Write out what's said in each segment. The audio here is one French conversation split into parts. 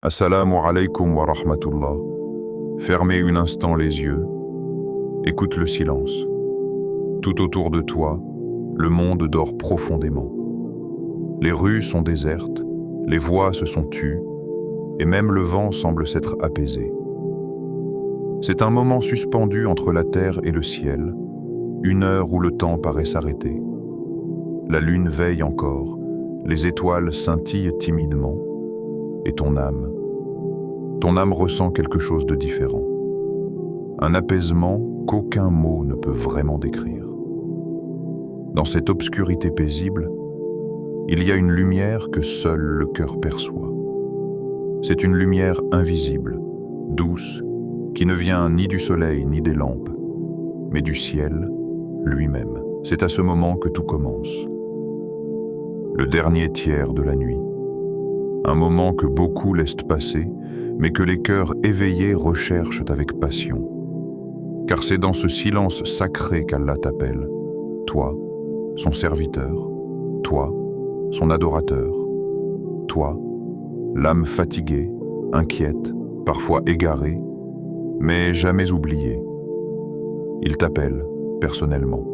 Assalamu alaikum wa rahmatullah. Fermez un instant les yeux. Écoute le silence. Tout autour de toi, le monde dort profondément. Les rues sont désertes, les voix se sont tues, et même le vent semble s'être apaisé. C'est un moment suspendu entre la terre et le ciel, une heure où le temps paraît s'arrêter. La lune veille encore, les étoiles scintillent timidement, et ton âme ressent quelque chose de différent. Un apaisement qu'aucun mot ne peut vraiment décrire. Dans cette obscurité paisible, il y a une lumière que seul le cœur perçoit. C'est une lumière invisible, douce, qui ne vient ni du soleil ni des lampes, mais du ciel lui-même. C'est à ce moment que tout commence. Le dernier tiers de la nuit. Un moment que beaucoup laissent passer, mais que les cœurs éveillés recherchent avec passion. Car c'est dans ce silence sacré qu'Allah t'appelle, toi, son serviteur, toi, son adorateur, toi, l'âme fatiguée, inquiète, parfois égarée, mais jamais oubliée. Il t'appelle, personnellement,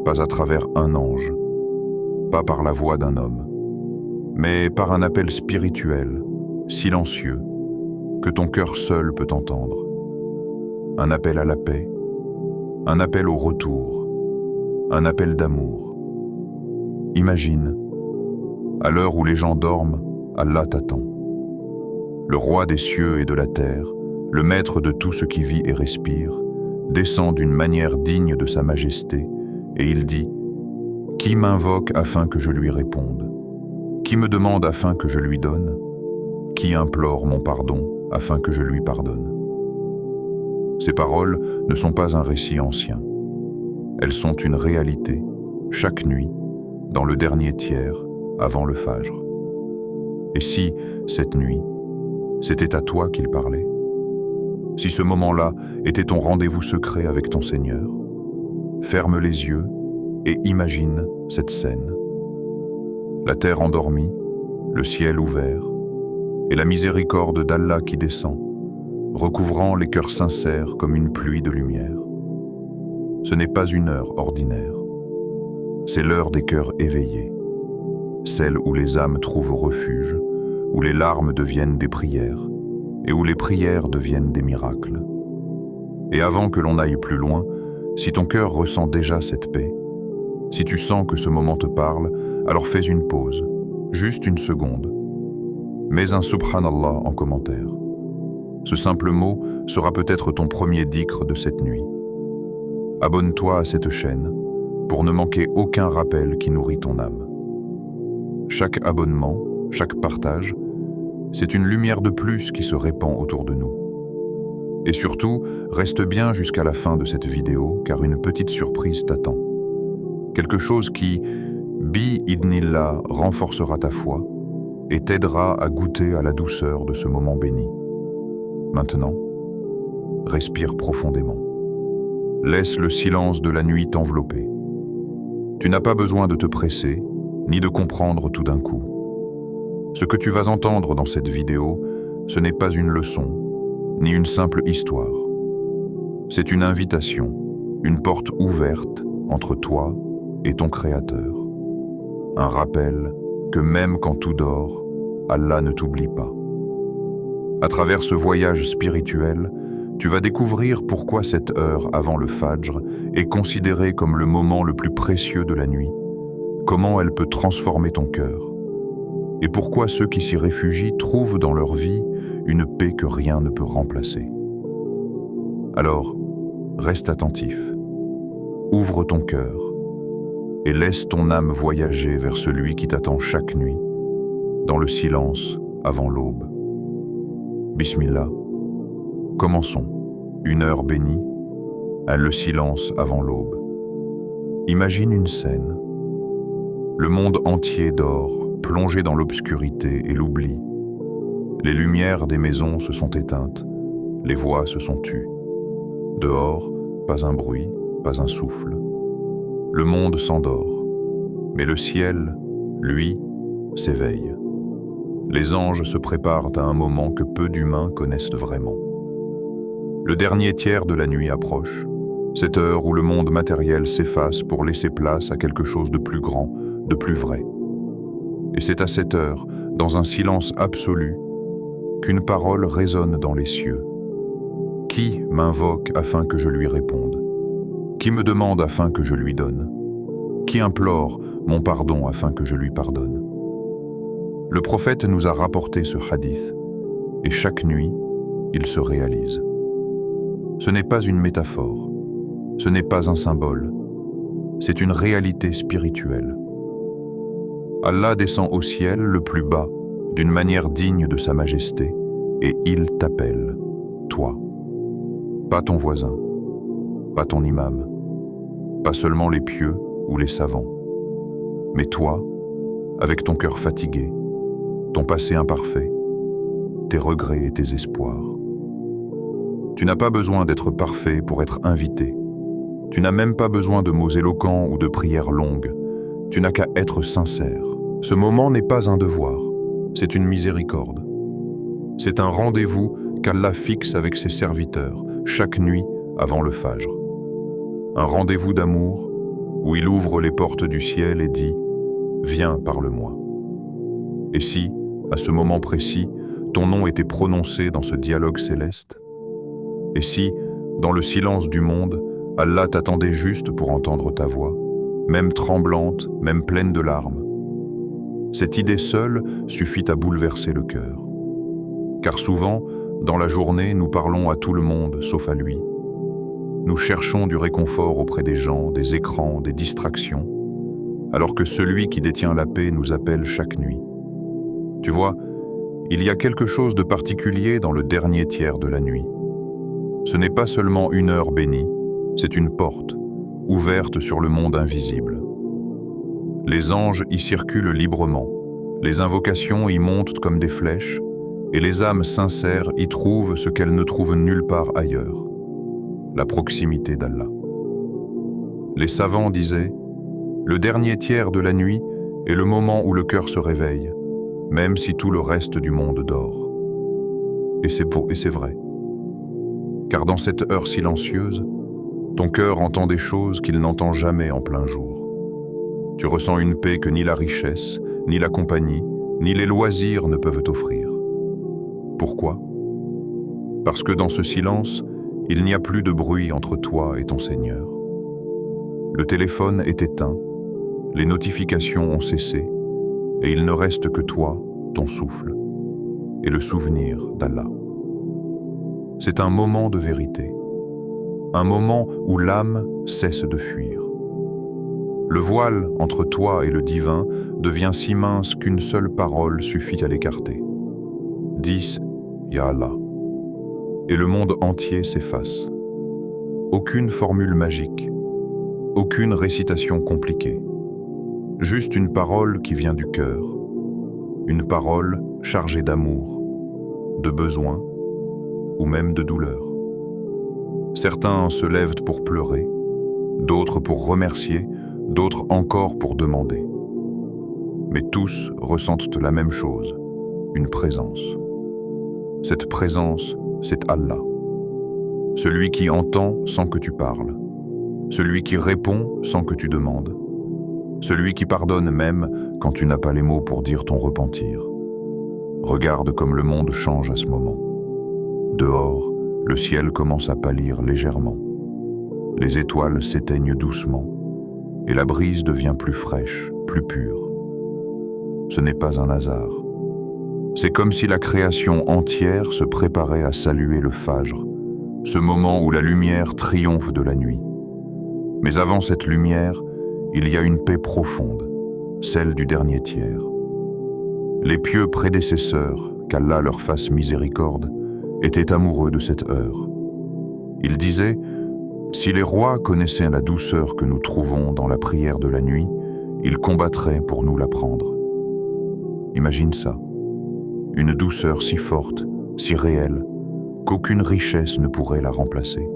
pas à travers un ange, pas par la voix d'un homme, mais par un appel spirituel, silencieux, que ton cœur seul peut entendre. Un appel à la paix, un appel au retour, un appel d'amour. Imagine, à l'heure où les gens dorment, Allah t'attend. Le roi des cieux et de la terre, le maître de tout ce qui vit et respire, descend d'une manière digne de sa majesté, et il dit « Qui m'invoque afin que je lui réponde ? Qui me demande afin que je lui donne ? Qui implore mon pardon afin que je lui pardonne ?» Ces paroles ne sont pas un récit ancien. Elles sont une réalité, chaque nuit, dans le dernier tiers, avant le Fajr. Et si, cette nuit, c'était à toi qu'il parlait? Si ce moment-là était ton rendez-vous secret avec ton Seigneur, ferme les yeux et imagine cette scène. La terre endormie, le ciel ouvert, et la miséricorde d'Allah qui descend, recouvrant les cœurs sincères comme une pluie de lumière. Ce n'est pas une heure ordinaire, c'est l'heure des cœurs éveillés, celle où les âmes trouvent refuge, où les larmes deviennent des prières, et où les prières deviennent des miracles. Et avant que l'on aille plus loin, si ton cœur ressent déjà cette paix, si tu sens que ce moment te parle, alors fais une pause, juste une seconde. Mets un Subhanallah en commentaire. Ce simple mot sera peut-être ton premier dhikr de cette nuit. Abonne-toi à cette chaîne pour ne manquer aucun rappel qui nourrit ton âme. Chaque abonnement, chaque partage, c'est une lumière de plus qui se répand autour de nous. Et surtout, reste bien jusqu'à la fin de cette vidéo car une petite surprise t'attend. Quelque chose qui, bi-idnillah, renforcera ta foi et t'aidera à goûter à la douceur de ce moment béni. Maintenant, respire profondément. Laisse le silence de la nuit t'envelopper. Tu n'as pas besoin de te presser, ni de comprendre tout d'un coup. Ce que tu vas entendre dans cette vidéo, ce n'est pas une leçon, ni une simple histoire. C'est une invitation, une porte ouverte entre toi et ton Créateur. Un rappel que même quand tout dort, Allah ne t'oublie pas. À travers ce voyage spirituel, tu vas découvrir pourquoi cette heure avant le Fajr est considérée comme le moment le plus précieux de la nuit, comment elle peut transformer ton cœur, et pourquoi ceux qui s'y réfugient trouvent dans leur vie une paix que rien ne peut remplacer. Alors, reste attentif, ouvre ton cœur, et laisse ton âme voyager vers celui qui t'attend chaque nuit, dans le silence avant l'aube. Bismillah. Commençons. Une heure bénie, le silence avant l'aube. Imagine une scène. Le monde entier dort, plongé dans l'obscurité et l'oubli. Les lumières des maisons se sont éteintes, les voix se sont tues. Dehors, pas un bruit, pas un souffle. Le monde s'endort, mais le ciel, lui, s'éveille. Les anges se préparent à un moment que peu d'humains connaissent vraiment. Le dernier tiers de la nuit approche, cette heure où le monde matériel s'efface pour laisser place à quelque chose de plus grand, de plus vrai. Et c'est à cette heure, dans un silence absolu, qu'une parole résonne dans les cieux. Qui m'invoque afin que je lui réponde? Qui me demande afin que je lui donne? Qui implore mon pardon afin que je lui pardonne? Le prophète nous a rapporté ce hadith, et chaque nuit, il se réalise. Ce n'est pas une métaphore, ce n'est pas un symbole, c'est une réalité spirituelle. Allah descend au ciel le plus bas, d'une manière digne de sa majesté, et il t'appelle, toi. Pas ton voisin, pas ton imam, pas seulement les pieux ou les savants, mais toi, avec ton cœur fatigué, ton passé imparfait, tes regrets et tes espoirs. Tu n'as pas besoin d'être parfait pour être invité. Tu n'as même pas besoin de mots éloquents ou de prières longues. Tu n'as qu'à être sincère. Ce moment n'est pas un devoir, c'est une miséricorde. C'est un rendez-vous qu'Allah fixe avec ses serviteurs, chaque nuit avant le Fajr. Un rendez-vous d'amour où il ouvre les portes du ciel et dit « Viens, parle-moi ». Et si, à ce moment précis, ton nom était prononcé dans ce dialogue céleste? Et si, dans le silence du monde, Allah t'attendait juste pour entendre ta voix, même tremblante, même pleine de larmes? Cette idée seule suffit à bouleverser le cœur. Car souvent, dans la journée, nous parlons à tout le monde, sauf à lui. Nous cherchons du réconfort auprès des gens, des écrans, des distractions, alors que celui qui détient la paix nous appelle chaque nuit. Tu vois, il y a quelque chose de particulier dans le dernier tiers de la nuit. Ce n'est pas seulement une heure bénie, c'est une porte, ouverte sur le monde invisible. Les anges y circulent librement, les invocations y montent comme des flèches, et les âmes sincères y trouvent ce qu'elles ne trouvent nulle part ailleurs, la proximité d'Allah. Les savants disaient, le dernier tiers de la nuit est le moment où le cœur se réveille, même si tout le reste du monde dort. Et c'est vrai. Car dans cette heure silencieuse, ton cœur entend des choses qu'il n'entend jamais en plein jour. Tu ressens une paix que ni la richesse, ni la compagnie, ni les loisirs ne peuvent t'offrir. Pourquoi? Parce que dans ce silence, il n'y a plus de bruit entre toi et ton Seigneur. Le téléphone est éteint, les notifications ont cessé, et il ne reste que toi, ton souffle, et le souvenir d'Allah. C'est un moment de vérité, un moment où l'âme cesse de fuir. Le voile entre toi et le divin devient si mince qu'une seule parole suffit à l'écarter. Dis « Ya Allah » et le monde entier s'efface. Aucune formule magique, aucune récitation compliquée. Juste une parole qui vient du cœur, une parole chargée d'amour, de besoin ou même de douleur. Certains se lèvent pour pleurer, d'autres pour remercier, d'autres encore pour demander. Mais tous ressentent la même chose, une présence. Cette présence, c'est Allah. Celui qui entend sans que tu parles, celui qui répond sans que tu demandes, celui qui pardonne même quand tu n'as pas les mots pour dire ton repentir. Regarde comme le monde change à ce moment. Dehors, le ciel commence à pâlir légèrement. Les étoiles s'éteignent doucement et la brise devient plus fraîche, plus pure. Ce n'est pas un hasard. C'est comme si la création entière se préparait à saluer le Fajr, ce moment où la lumière triomphe de la nuit. Mais avant cette lumière, il y a une paix profonde, celle du dernier tiers. Les pieux prédécesseurs, qu'Allah leur fasse miséricorde, étaient amoureux de cette heure. Ils disaient, si les rois connaissaient la douceur que nous trouvons dans la prière de la nuit, ils combattraient pour nous l'apprendre. Imagine ça, une douceur si forte, si réelle, qu'aucune richesse ne pourrait la remplacer.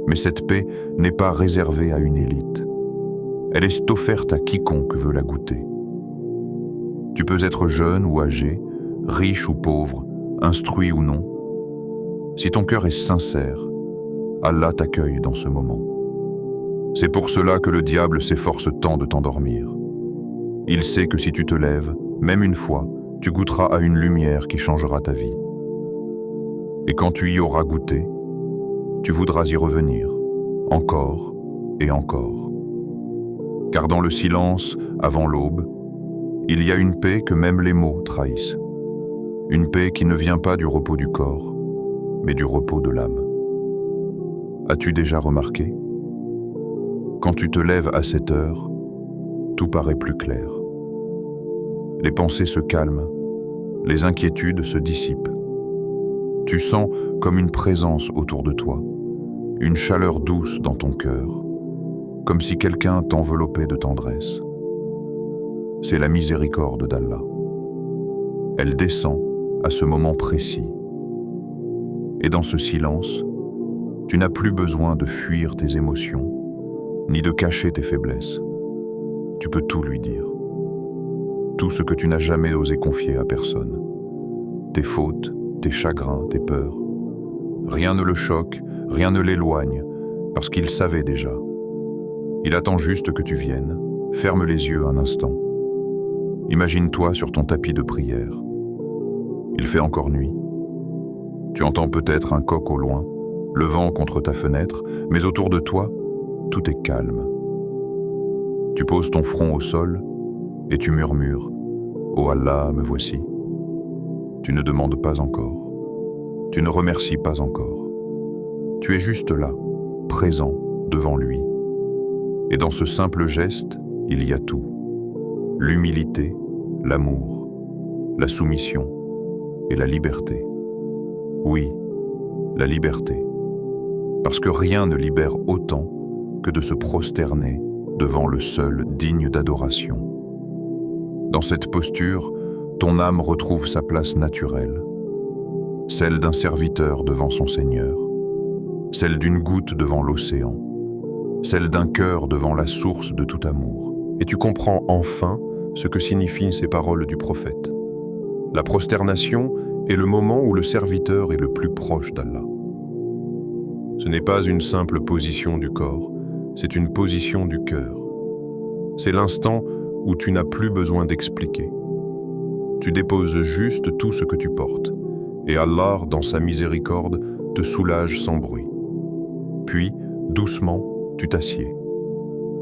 Mais cette paix n'est pas réservée à une élite. Elle est offerte à quiconque veut la goûter. Tu peux être jeune ou âgé, riche ou pauvre, instruit ou non. Si ton cœur est sincère, Allah t'accueille dans ce moment. C'est pour cela que le diable s'efforce tant de t'endormir. Il sait que si tu te lèves, même une fois, tu goûteras à une lumière qui changera ta vie. Et quand tu y auras goûté, tu voudras y revenir, encore et encore. Car dans le silence, avant l'aube, il y a une paix que même les mots trahissent. Une paix qui ne vient pas du repos du corps, mais du repos de l'âme. As-tu déjà remarqué? Quand tu te lèves à cette heure, tout paraît plus clair. Les pensées se calment, les inquiétudes se dissipent. Tu sens comme une présence autour de toi, une chaleur douce dans ton cœur, comme si quelqu'un t'enveloppait de tendresse. C'est la miséricorde d'Allah. Elle descend à ce moment précis. Et dans ce silence, tu n'as plus besoin de fuir tes émotions, ni de cacher tes faiblesses. Tu peux tout lui dire. Tout ce que tu n'as jamais osé confier à personne. Tes fautes, tes chagrins, tes peurs. Rien ne le choque, rien ne l'éloigne, parce qu'il savait déjà. Il attend juste que tu viennes, ferme les yeux un instant. Imagine-toi sur ton tapis de prière. Il fait encore nuit. Tu entends peut-être un coq au loin, le vent contre ta fenêtre, mais autour de toi, tout est calme. Tu poses ton front au sol et tu murmures « Oh Allah, me voici ». Tu ne demandes pas encore. Tu ne remercies pas encore. Tu es juste là, présent, devant lui. Et dans ce simple geste, il y a tout. L'humilité, l'amour, la soumission et la liberté. Oui, la liberté. Parce que rien ne libère autant que de se prosterner devant le seul digne d'adoration. Dans cette posture, ton âme retrouve sa place naturelle, celle d'un serviteur devant son Seigneur, celle d'une goutte devant l'océan, celle d'un cœur devant la source de tout amour. Et tu comprends enfin ce que signifient ces paroles du prophète. La prosternation est le moment où le serviteur est le plus proche d'Allah. Ce n'est pas une simple position du corps, c'est une position du cœur. C'est l'instant où tu n'as plus besoin d'expliquer. Tu déposes juste tout ce que tu portes, et Allah, dans sa miséricorde, te soulage sans bruit. Puis, doucement, tu t'assieds.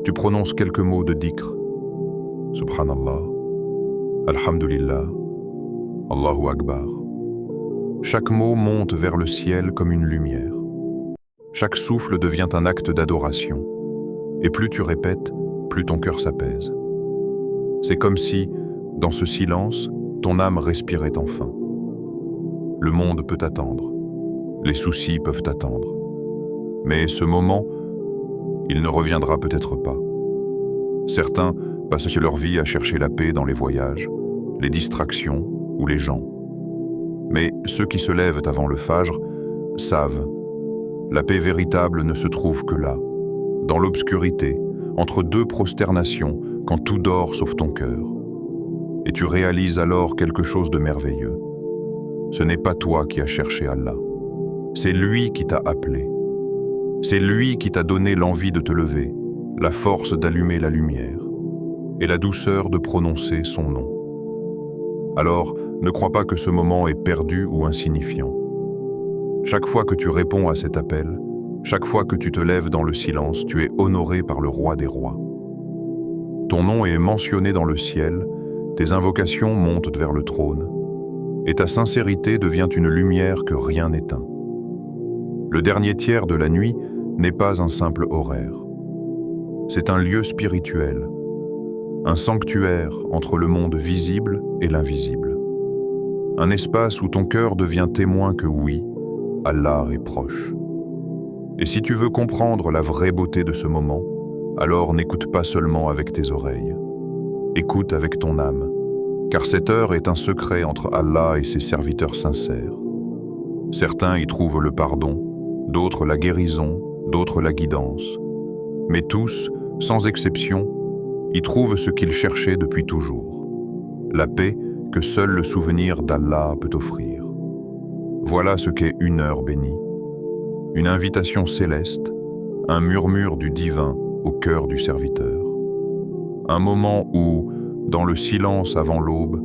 Tu prononces quelques mots de dhikr. Subhanallah, Alhamdulillah, Allahu Akbar. Chaque mot monte vers le ciel comme une lumière. Chaque souffle devient un acte d'adoration. Et plus tu répètes, plus ton cœur s'apaise. C'est comme si, dans ce silence, ton âme respirait enfin. Le monde peut attendre. Les soucis peuvent attendre. Mais ce moment, il ne reviendra peut-être pas. Certains passent leur vie à chercher la paix dans les voyages, les distractions ou les gens. Mais ceux qui se lèvent avant le Fajr savent, la paix véritable ne se trouve que là, dans l'obscurité, entre deux prosternations, quand tout dort sauf ton cœur. Et tu réalises alors quelque chose de merveilleux. Ce n'est pas toi qui as cherché Allah. C'est lui qui t'a appelé. C'est lui qui t'a donné l'envie de te lever, la force d'allumer la lumière et la douceur de prononcer son nom. Alors, ne crois pas que ce moment est perdu ou insignifiant. Chaque fois que tu réponds à cet appel, chaque fois que tu te lèves dans le silence, tu es honoré par le roi des rois. Ton nom est mentionné dans le ciel, tes invocations montent vers le trône, et ta sincérité devient une lumière que rien n'éteint. Le dernier tiers de la nuit n'est pas un simple horaire. C'est un lieu spirituel, un sanctuaire entre le monde visible et l'invisible. Un espace où ton cœur devient témoin que oui, Allah est proche. Et si tu veux comprendre la vraie beauté de ce moment, alors n'écoute pas seulement avec tes oreilles. Écoute avec ton âme, car cette heure est un secret entre Allah et ses serviteurs sincères. Certains y trouvent le pardon, d'autres la guérison, d'autres la guidance. Mais tous, sans exception, y trouvent ce qu'ils cherchaient depuis toujours. La paix que seul le souvenir d'Allah peut offrir. Voilà ce qu'est une heure bénie, une invitation céleste, un murmure du divin au cœur du serviteur. Un moment où, dans le silence avant l'aube,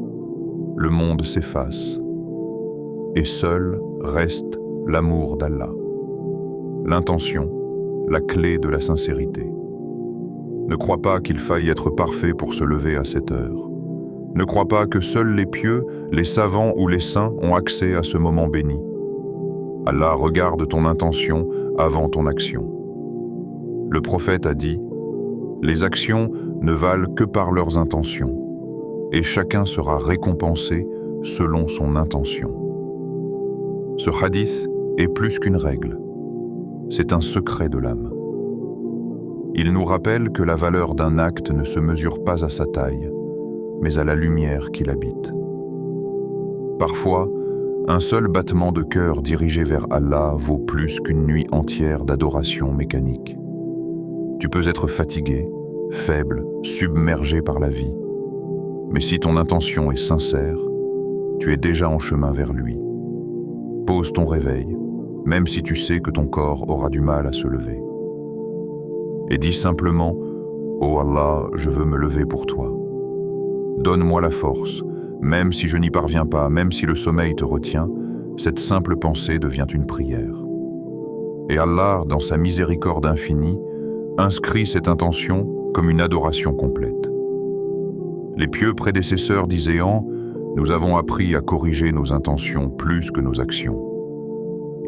le monde s'efface, et seul reste l'amour d'Allah. L'intention, la clé de la sincérité. Ne crois pas qu'il faille être parfait pour se lever à cette heure. Ne crois pas que seuls les pieux, les savants ou les saints ont accès à ce moment béni. Allah regarde ton intention avant ton action. Le prophète a dit « Les actions ne valent que par leurs intentions, et chacun sera récompensé selon son intention. » Ce hadith est plus qu'une règle. C'est un secret de l'âme. Il nous rappelle que la valeur d'un acte ne se mesure pas à sa taille, mais à la lumière qui l'habite. Parfois, un seul battement de cœur dirigé vers Allah vaut plus qu'une nuit entière d'adoration mécanique. Tu peux être fatigué, faible, submergé par la vie, mais si ton intention est sincère, tu es déjà en chemin vers lui. Pose ton réveil, même si tu sais que ton corps aura du mal à se lever. Et dis simplement « Oh Allah, je veux me lever pour toi. Donne-moi la force, même si je n'y parviens pas, même si le sommeil te retient, cette simple pensée devient une prière. » Et Allah, dans sa miséricorde infinie, inscrit cette intention comme une adoration complète. Les pieux prédécesseurs d'Iséan nous avons appris à corriger nos intentions plus que nos actions.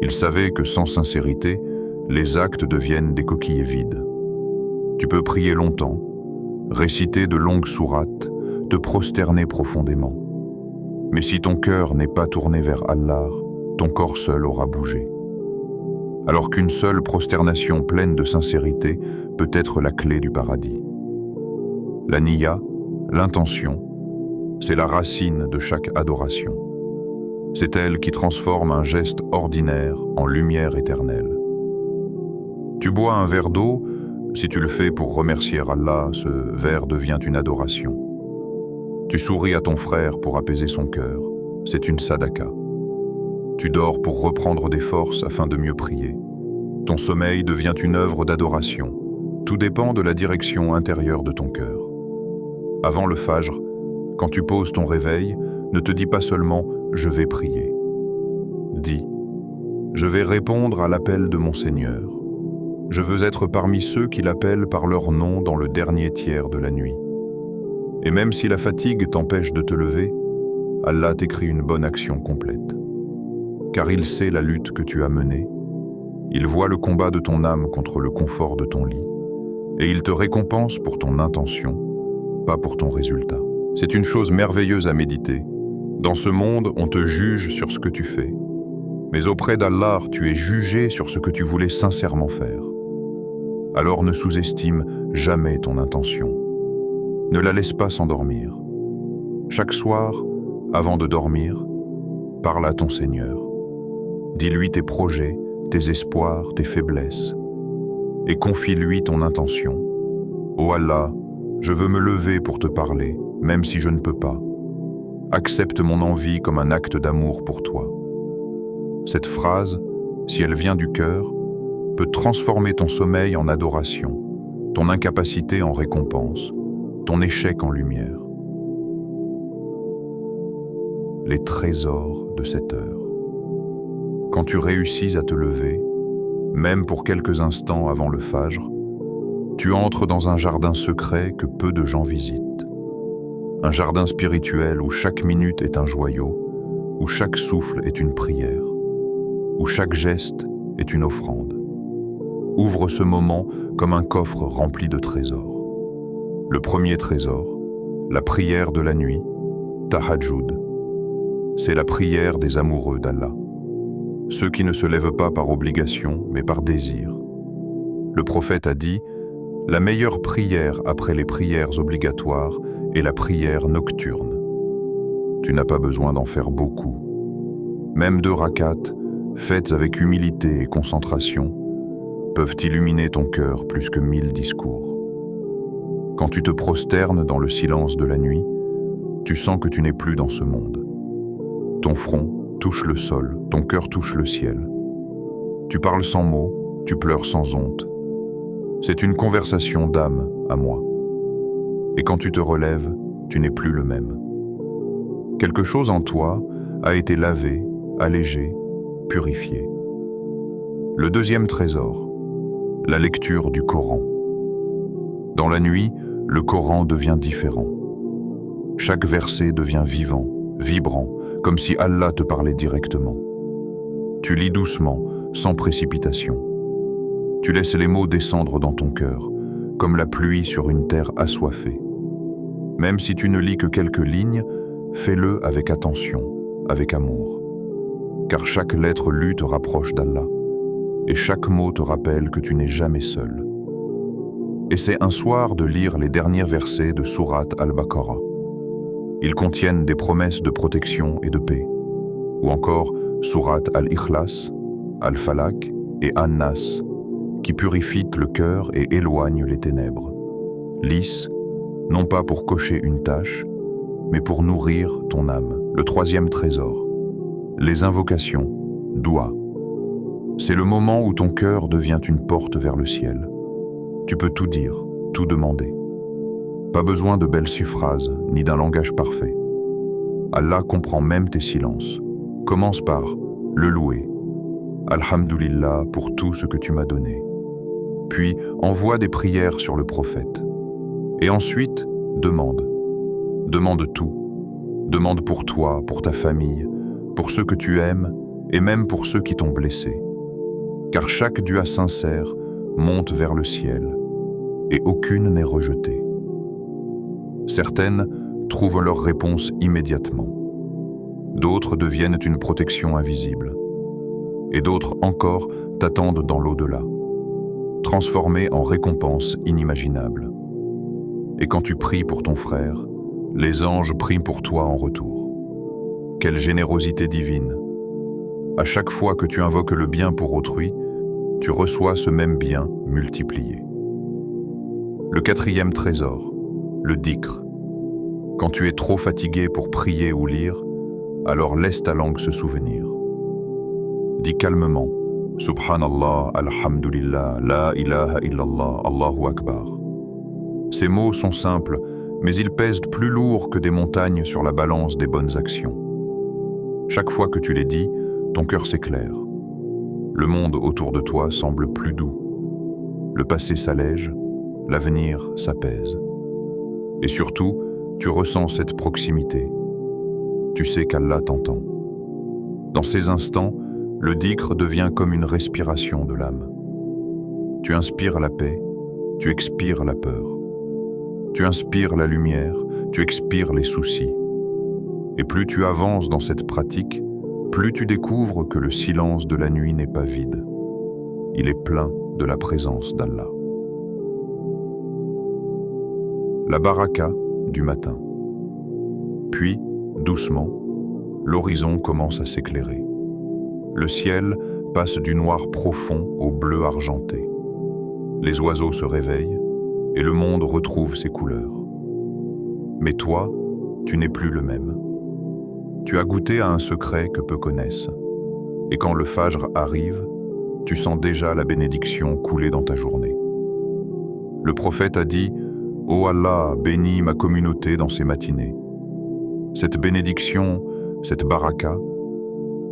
Ils savaient que sans sincérité, les actes deviennent des coquilles vides. Tu peux prier longtemps, réciter de longues sourates, te prosterner profondément. Mais si ton cœur n'est pas tourné vers Allah, ton corps seul aura bougé. Alors qu'une seule prosternation pleine de sincérité peut être la clé du paradis. La niya, l'intention, c'est la racine de chaque adoration. C'est elle qui transforme un geste ordinaire en lumière éternelle. Tu bois un verre d'eau, si tu le fais pour remercier Allah, ce verre devient une adoration. Tu souris à ton frère pour apaiser son cœur, c'est une sadaka. Tu dors pour reprendre des forces afin de mieux prier. Ton sommeil devient une œuvre d'adoration. Tout dépend de la direction intérieure de ton cœur. Avant le fajr, quand tu poses ton réveil, ne te dis pas seulement « je vais prier ». Dis « je vais répondre à l'appel de mon Seigneur. Je veux être parmi ceux qui l'appellent par leur nom dans le dernier tiers de la nuit. » Et même si la fatigue t'empêche de te lever, Allah t'écrit une bonne action complète. Car il sait la lutte que tu as menée, il voit le combat de ton âme contre le confort de ton lit, et il te récompense pour ton intention, pas pour ton résultat. C'est une chose merveilleuse à méditer. Dans ce monde, on te juge sur ce que tu fais. Mais auprès d'Allah, tu es jugé sur ce que tu voulais sincèrement faire. Alors ne sous-estime jamais ton intention. Ne la laisse pas s'endormir. Chaque soir, avant de dormir, parle à ton Seigneur. Dis-lui tes projets, tes espoirs, tes faiblesses. Et confie-lui ton intention. Ô Allah, je veux me lever pour te parler, même si je ne peux pas. Accepte mon envie comme un acte d'amour pour toi. Cette phrase, si elle vient du cœur, peut transformer ton sommeil en adoration, ton incapacité en récompense, ton échec en lumière. Les trésors de cette heure. Quand tu réussis à te lever, même pour quelques instants avant le fajr, tu entres dans un jardin secret que peu de gens visitent. Un jardin spirituel où chaque minute est un joyau, où chaque souffle est une prière, où chaque geste est une offrande. Ouvre ce moment comme un coffre rempli de trésors. Le premier trésor, la prière de la nuit, Tahajjud. C'est la prière des amoureux d'Allah. Ceux qui ne se lèvent pas par obligation, mais par désir. Le prophète a dit « La meilleure prière après les prières obligatoires est la prière nocturne. » Tu n'as pas besoin d'en faire beaucoup. Même 2 rakats, faites avec humilité et concentration, peuvent illuminer ton cœur plus que 1000 discours. Quand tu te prosternes dans le silence de la nuit, tu sens que tu n'es plus dans ce monde. Ton front touche le sol, ton cœur touche le ciel. Tu parles sans mots, tu pleures sans honte. C'est une conversation d'âme à moi. Et quand tu te relèves, tu n'es plus le même. Quelque chose en toi a été lavé, allégé, purifié. Le deuxième trésor, la lecture du Coran. Dans la nuit, le Coran devient différent. Chaque verset devient vivant, vibrant, comme si Allah te parlait directement. Tu lis doucement, sans précipitation. Tu laisses les mots descendre dans ton cœur, comme la pluie sur une terre assoiffée. Même si tu ne lis que quelques lignes, fais-le avec attention, avec amour. Car chaque lettre lue te rapproche d'Allah, et chaque mot te rappelle que tu n'es jamais seul. Essaie un soir de lire les derniers versets de Sourate Al-Baqarah. Ils contiennent des promesses de protection et de paix. Ou encore Sourate Al-Ikhlas, Al-Falaq et An-Nas, qui purifient le cœur et éloignent les ténèbres. Lis, non pas pour cocher une tâche, mais pour nourrir ton âme. Le troisième trésor, les invocations, doua. C'est le moment où ton cœur devient une porte vers le ciel. Tu peux tout dire, tout demander. Pas besoin de belles phrases, ni d'un langage parfait. Allah comprend même tes silences. Commence par le louer. Alhamdulillah pour tout ce que tu m'as donné. Puis envoie des prières sur le prophète. Et ensuite, demande. Demande tout. Demande pour toi, pour ta famille, pour ceux que tu aimes et même pour ceux qui t'ont blessé. Car chaque dua sincère monte vers le ciel et aucune n'est rejetée. Certaines trouvent leur réponse immédiatement. D'autres deviennent une protection invisible. Et d'autres encore t'attendent dans l'au-delà, transformées en récompenses inimaginables. Et quand tu pries pour ton frère, les anges prient pour toi en retour. Quelle générosité divine! À chaque fois que tu invoques le bien pour autrui, tu reçois ce même bien multiplié. Le quatrième trésor, le dhikr. Quand tu es trop fatigué pour prier ou lire, alors laisse ta langue se souvenir. Dis calmement, Subhanallah, Alhamdulillah, La ilaha illallah, Allahu Akbar. Ces mots sont simples, mais ils pèsent plus lourd que des montagnes sur la balance des bonnes actions. Chaque fois que tu les dis, ton cœur s'éclaire. Le monde autour de toi semble plus doux. Le passé s'allège, l'avenir s'apaise. Et surtout, tu ressens cette proximité. Tu sais qu'Allah t'entend. Dans ces instants, le dhikr devient comme une respiration de l'âme. Tu inspires la paix, tu expires la peur. Tu inspires la lumière, tu expires les soucis. Et plus tu avances dans cette pratique, plus tu découvres que le silence de la nuit n'est pas vide. Il est plein de la présence d'Allah. La baraka du matin. Puis, doucement, l'horizon commence à s'éclairer. Le ciel passe du noir profond au bleu argenté. Les oiseaux se réveillent et le monde retrouve ses couleurs. Mais toi, tu n'es plus le même. Tu as goûté à un secret que peu connaissent. Et quand le fajr arrive, tu sens déjà la bénédiction couler dans ta journée. Le prophète a dit « Ô Allah, bénis ma communauté dans ces matinées ». Cette bénédiction, cette baraka,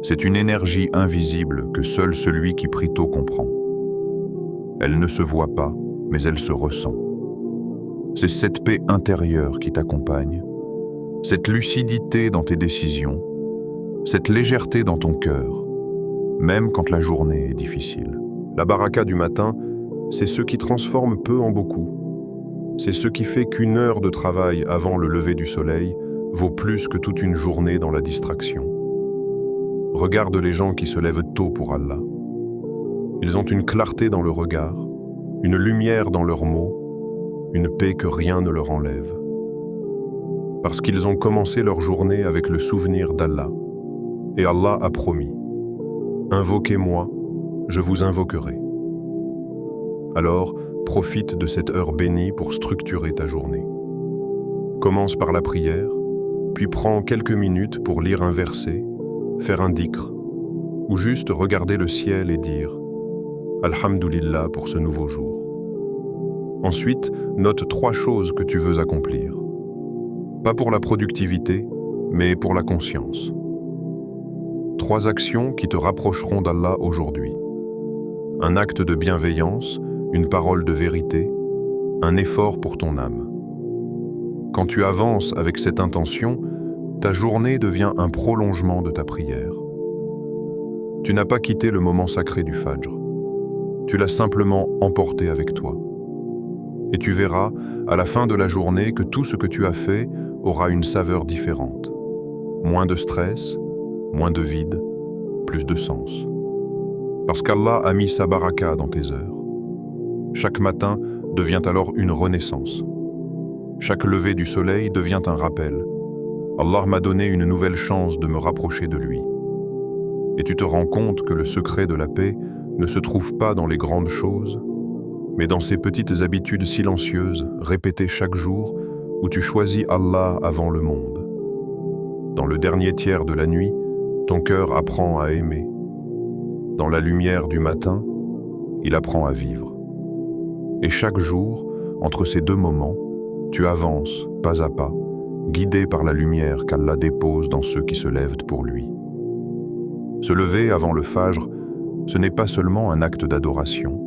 c'est une énergie invisible que seul celui qui prie tôt comprend. Elle ne se voit pas, mais elle se ressent. C'est cette paix intérieure qui t'accompagne, cette lucidité dans tes décisions, cette légèreté dans ton cœur, même quand la journée est difficile. La baraka du matin, c'est ce qui transforme peu en beaucoup. C'est ce qui fait qu'une heure de travail avant le lever du soleil vaut plus que toute une journée dans la distraction. Regarde les gens qui se lèvent tôt pour Allah. Ils ont une clarté dans le regard, une lumière dans leurs mots, une paix que rien ne leur enlève. Parce qu'ils ont commencé leur journée avec le souvenir d'Allah. Et Allah a promis « Invoquez-moi, je vous invoquerai ». Alors, profite de cette heure bénie pour structurer ta journée. Commence par la prière, Puis prends quelques minutes pour lire un verset, faire un dhikr, ou juste regarder le ciel et dire « Alhamdulillah pour ce nouveau jour ». Ensuite, note 3 choses que tu veux accomplir. Pas pour la productivité, mais pour la conscience. 3 actions qui te rapprocheront d'Allah aujourd'hui. Un acte de bienveillance, une parole de vérité, un effort pour ton âme. Quand tu avances avec cette intention, ta journée devient un prolongement de ta prière. Tu n'as pas quitté le moment sacré du Fajr. Tu l'as simplement emporté avec toi. Et tu verras, à la fin de la journée, que tout ce que tu as fait aura une saveur différente. Moins de stress, moins de vide, plus de sens. Parce qu'Allah a mis sa baraka dans tes heures. Chaque matin devient alors une renaissance. Chaque lever du soleil devient un rappel. Allah m'a donné une nouvelle chance de me rapprocher de lui. Et tu te rends compte que le secret de la paix ne se trouve pas dans les grandes choses, mais dans ces petites habitudes silencieuses répétées chaque jour où tu choisis Allah avant le monde. Dans le dernier tiers de la nuit, ton cœur apprend à aimer. Dans la lumière du matin, il apprend à vivre. Et chaque jour, entre ces 2 moments, tu avances, pas à pas, guidé par la lumière qu'Allah dépose dans ceux qui se lèvent pour lui. Se lever avant le Fajr, ce n'est pas seulement un acte d'adoration.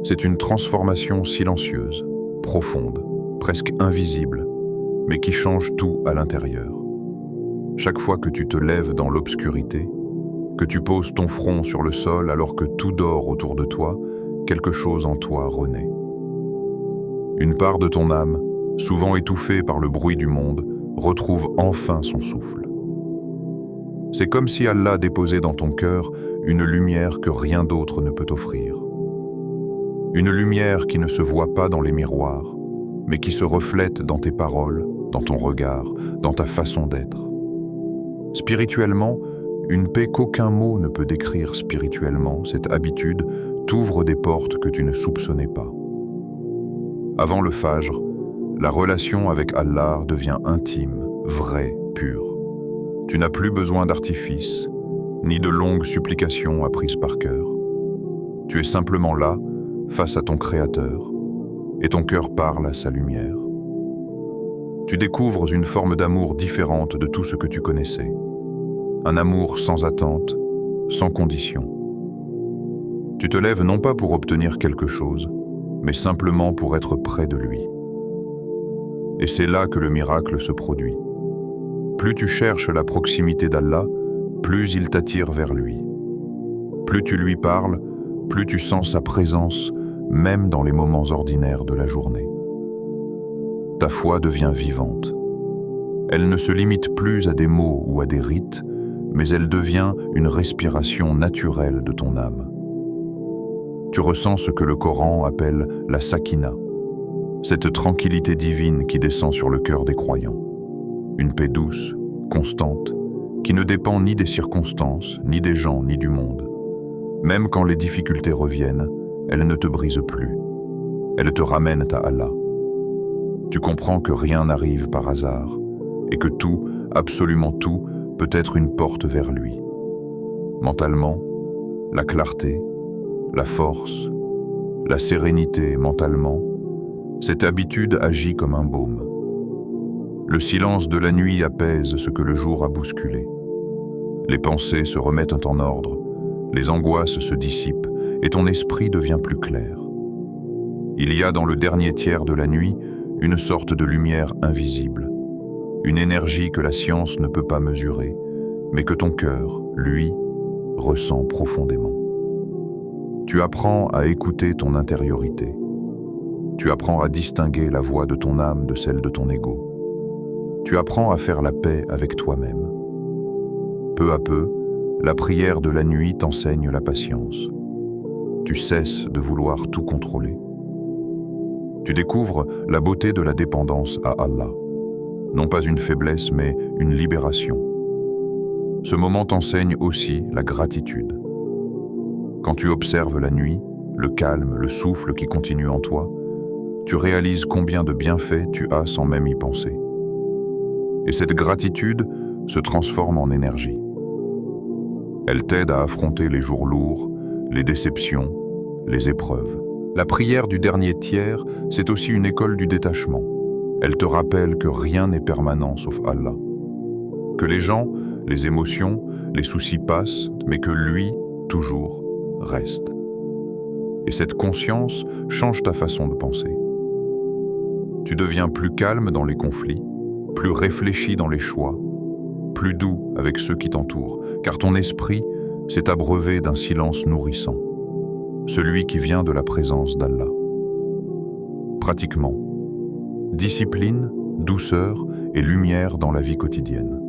C'est une transformation silencieuse, profonde, presque invisible, mais qui change tout à l'intérieur. Chaque fois que tu te lèves dans l'obscurité, que tu poses ton front sur le sol alors que tout dort autour de toi, quelque chose en toi renaît. Une part de ton âme, souvent étouffée par le bruit du monde, retrouve enfin son souffle. C'est comme si Allah déposait dans ton cœur une lumière que rien d'autre ne peut offrir. Une lumière qui ne se voit pas dans les miroirs, mais qui se reflète dans tes paroles, dans ton regard, dans ta façon d'être. Spirituellement, une paix qu'aucun mot ne peut décrire spirituellement, cette habitude t'ouvre des portes que tu ne soupçonnais pas. Avant le Fajr, la relation avec Allah devient intime, vraie, pure. Tu n'as plus besoin d'artifice, ni de longues supplications apprises par cœur. Tu es simplement là, face à ton Créateur, et ton cœur parle à sa lumière. Tu découvres une forme d'amour différente de tout ce que tu connaissais. Un amour sans attente, sans condition. Tu te lèves non pas pour obtenir quelque chose, mais simplement pour être près de lui. Et c'est là que le miracle se produit. Plus tu cherches la proximité d'Allah, plus il t'attire vers lui. Plus tu lui parles, plus tu sens sa présence, même dans les moments ordinaires de la journée. Ta foi devient vivante. Elle ne se limite plus à des mots ou à des rites, mais elle devient une respiration naturelle de ton âme. Tu ressens ce que le Coran appelle la sakina, cette tranquillité divine qui descend sur le cœur des croyants. Une paix douce, constante, qui ne dépend ni des circonstances, ni des gens, ni du monde. Même quand les difficultés reviennent, elle ne te brise plus. Elle te ramène à Allah. Tu comprends que rien n'arrive par hasard et que tout, absolument tout, peut être une porte vers lui. Mentalement, la clarté, la force, la sérénité mentalement, cette habitude agit comme un baume. Le silence de la nuit apaise ce que le jour a bousculé. Les pensées se remettent en ordre, les angoisses se dissipent et ton esprit devient plus clair. Il y a dans le dernier tiers de la nuit une sorte de lumière invisible, une énergie que la science ne peut pas mesurer, mais que ton cœur, lui, ressent profondément. Tu apprends à écouter ton intériorité. Tu apprends à distinguer la voix de ton âme de celle de ton ego. Tu apprends à faire la paix avec toi-même. Peu à peu, la prière de la nuit t'enseigne la patience. Tu cesses de vouloir tout contrôler. Tu découvres la beauté de la dépendance à Allah. Non pas une faiblesse, mais une libération. Ce moment t'enseigne aussi la gratitude. Quand tu observes la nuit, le calme, le souffle qui continue en toi, tu réalises combien de bienfaits tu as sans même y penser. Et cette gratitude se transforme en énergie. Elle t'aide à affronter les jours lourds, les déceptions, les épreuves. La prière du dernier tiers, c'est aussi une école du détachement. Elle te rappelle que rien n'est permanent sauf Allah. Que les gens, les émotions, les soucis passent, mais que lui, toujours, reste. Et cette conscience change ta façon de penser. Tu deviens plus calme dans les conflits, plus réfléchi dans les choix, plus doux avec ceux qui t'entourent, car ton esprit s'est abreuvé d'un silence nourrissant, celui qui vient de la présence d'Allah. Pratiquement, discipline, douceur et lumière dans la vie quotidienne.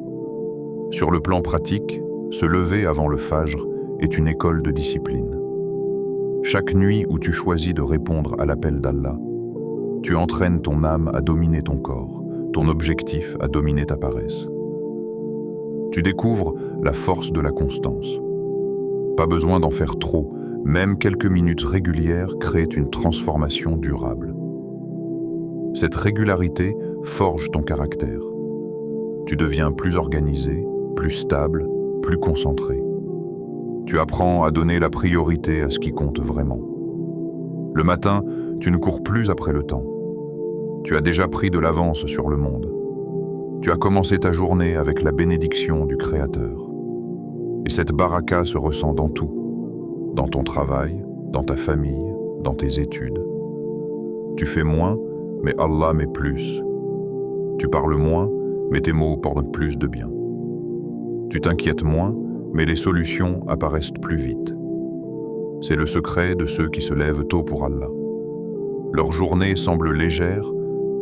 Sur le plan pratique, se lever avant le Fajr est une école de discipline. Chaque nuit où tu choisis de répondre à l'appel d'Allah, tu entraînes ton âme à dominer ton corps, ton objectif à dominer ta paresse. Tu découvres la force de la constance. Pas besoin d'en faire trop, même quelques minutes régulières créent une transformation durable. Cette régularité forge ton caractère. Tu deviens plus organisé, plus stable, plus concentré. Tu apprends à donner la priorité à ce qui compte vraiment. Le matin, tu ne cours plus après le temps. Tu as déjà pris de l'avance sur le monde. Tu as commencé ta journée avec la bénédiction du Créateur. Et cette baraka se ressent dans tout, dans ton travail, dans ta famille, dans tes études. Tu fais moins, mais Allah met plus. Tu parles moins, mais tes mots portent plus de bien. Tu t'inquiètes moins, mais les solutions apparaissent plus vite. C'est le secret de ceux qui se lèvent tôt pour Allah. Leur journée semble légère,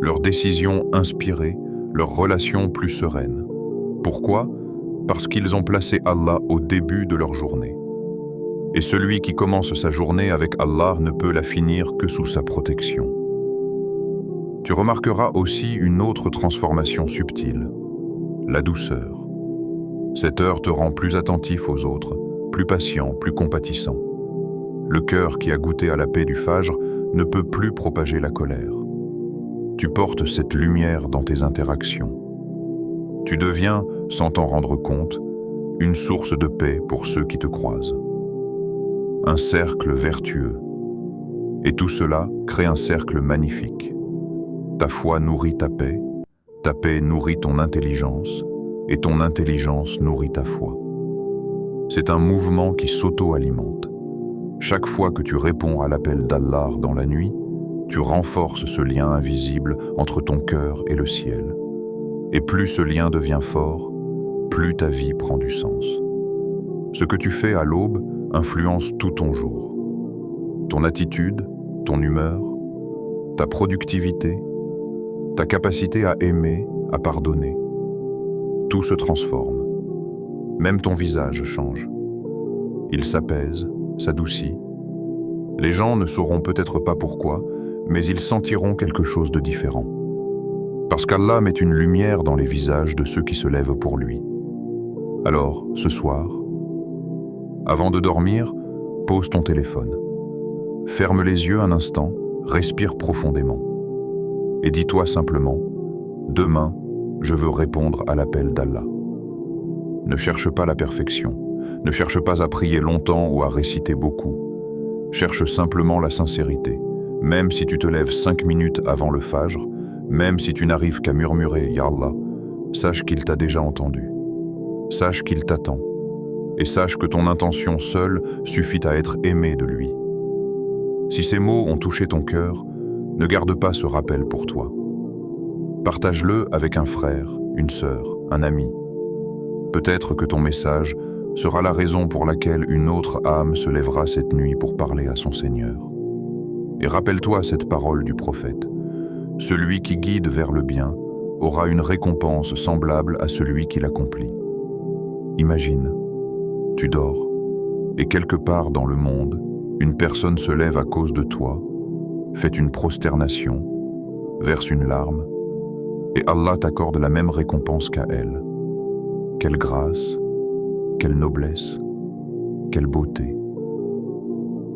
leurs décisions inspirées, leurs relations plus sereines. Pourquoi ? Parce qu'ils ont placé Allah au début de leur journée. Et celui qui commence sa journée avec Allah ne peut la finir que sous sa protection. Tu remarqueras aussi une autre transformation subtile, la douceur. Cette heure te rend plus attentif aux autres, plus patient, plus compatissant. Le cœur qui a goûté à la paix du Fajr ne peut plus propager la colère. Tu portes cette lumière dans tes interactions. Tu deviens, sans t'en rendre compte, une source de paix pour ceux qui te croisent. Un cercle vertueux. Et tout cela crée un cercle magnifique. Ta foi nourrit ta paix nourrit ton intelligence, et ton intelligence nourrit ta foi. C'est un mouvement qui s'auto-alimente. Chaque fois que tu réponds à l'appel d'Allah dans la nuit, tu renforces ce lien invisible entre ton cœur et le ciel. Et plus ce lien devient fort, plus ta vie prend du sens. Ce que tu fais à l'aube influence tout ton jour. Ton attitude, ton humeur, ta productivité, ta capacité à aimer, à pardonner. Tout se transforme. Même ton visage change. Il s'apaise, s'adoucit. Les gens ne sauront peut-être pas pourquoi, mais ils sentiront quelque chose de différent. Parce qu'Allah met une lumière dans les visages de ceux qui se lèvent pour lui. Alors, ce soir, avant de dormir, pose ton téléphone. Ferme les yeux un instant, respire profondément. Et dis-toi simplement, demain, je veux répondre à l'appel d'Allah. Ne cherche pas la perfection, ne cherche pas à prier longtemps ou à réciter beaucoup. Cherche simplement la sincérité. Même si tu te lèves 5 minutes avant le Fajr, même si tu n'arrives qu'à murmurer « Ya Allah », sache qu'il t'a déjà entendu. Sache qu'il t'attend. Et sache que ton intention seule suffit à être aimé de lui. Si ces mots ont touché ton cœur, ne garde pas ce rappel pour toi. Partage-le avec un frère, une sœur, un ami. Peut-être que ton message sera la raison pour laquelle une autre âme se lèvera cette nuit pour parler à son Seigneur. Et rappelle-toi cette parole du prophète. Celui qui guide vers le bien aura une récompense semblable à celui qui l'accomplit. Imagine, tu dors, et quelque part dans le monde, une personne se lève à cause de toi, fait une prosternation, verse une larme, et Allah t'accorde la même récompense qu'à elle. Quelle grâce, quelle noblesse, quelle beauté.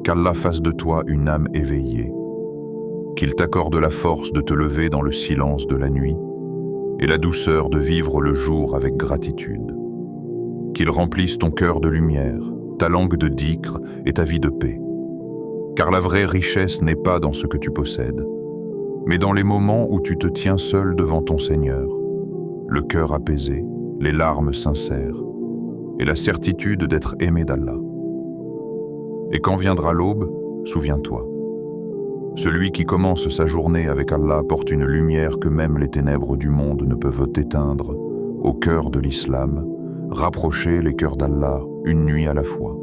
Qu'Allah fasse de toi une âme éveillée, qu'il t'accorde la force de te lever dans le silence de la nuit et la douceur de vivre le jour avec gratitude. Qu'il remplisse ton cœur de lumière, ta langue de dhikr et ta vie de paix. Car la vraie richesse n'est pas dans ce que tu possèdes, mais dans les moments où tu te tiens seul devant ton Seigneur, le cœur apaisé, les larmes sincères et la certitude d'être aimé d'Allah. Et quand viendra l'aube, souviens-toi. Celui qui commence sa journée avec Allah porte une lumière que même les ténèbres du monde ne peuvent éteindre, au cœur de l'islam, rapprocher les cœurs d'Allah une nuit à la fois.